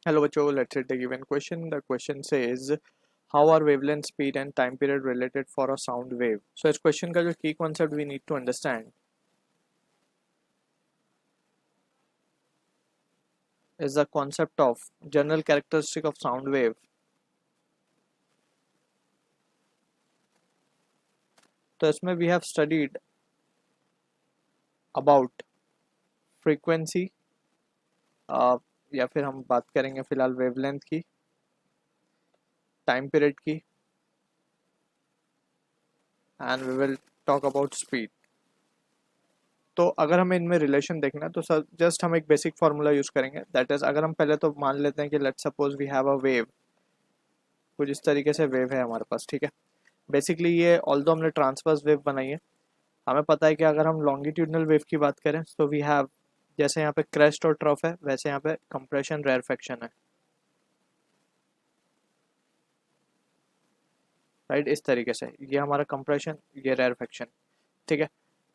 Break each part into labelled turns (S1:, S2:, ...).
S1: Hello बच्चों, let's read the given question. The question says how are wavelength, speed and time period related for a sound wave? So इस question का जो key concept we need to understand is the concept of general characteristic of sound wave. तो इसमें we have studied about frequency, या फिर हम बात करेंगे फिलहाल wavelength की, time period की, and we will talk about speed. तो अगर हमें इनमें रिलेशन देखना है तो सर जस्ट हम एक बेसिक फार्मूला यूज करेंगे, दैट इज अगर हम पहले तो मान लेते हैं कि let's suppose we have a wave, कुछ इस तरीके से वेव है हमारे पास, ठीक है। बेसिकली ये ऑल्दो हमने ट्रांसवर्स वेव बनाई है, हमें पता है कि अगर हम लॉन्गिट्यूडनल वेव की बात करें तो वी हैव, जैसे यहाँ पे क्रेस्ट और ट्रफ है वैसे यहाँ पे कंप्रेशन रेयरफेक्शन है, राइट। इस तरीके से ये हमारा कंप्रेशन, ये रेयरफेक्शन, ठीक है।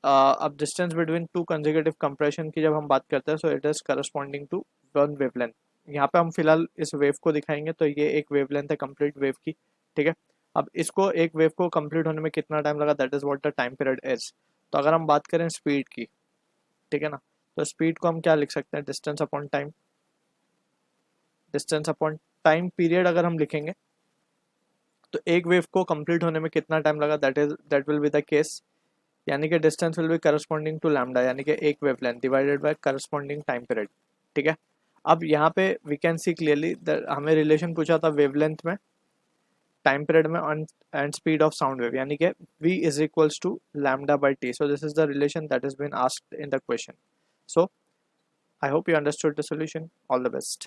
S1: अब distance between two consecutive compression की जब हम बात करते हैं so it is corresponding to one wavelength. यहाँ पे हम फिलहाल इस वेव को दिखाएंगे तो ये एक वेवलेंथ है कंप्लीट वेव की, ठीक है। अब इसको एक वेव को कंप्लीट होने में कितना टाइम लगा, that is what the time period is. तो अगर हम बात करें स्पीड की, ठीक है ना, तो स्पीड को हम क्या लिख सकते हैं, distance upon time. Distance upon time period अगर हम लिखेंगे तो एक वेव को कंप्लीट होने में कितना टाइम लगा, that will be the case, यानी कि distance will be corresponding to lambda, यानी कि एक wavelength divided by corresponding time period, ठीक है। अब यहाँ पे वी कैन सी क्लियरली, हमें रिलेशन पूछा था वेवलेंथ में, टाइम पीरियड में and speed of sound wave, यानी कि v is equals to lambda by t. So this is the relation that has been asked in the question. So I hope you understood the solution. All the best.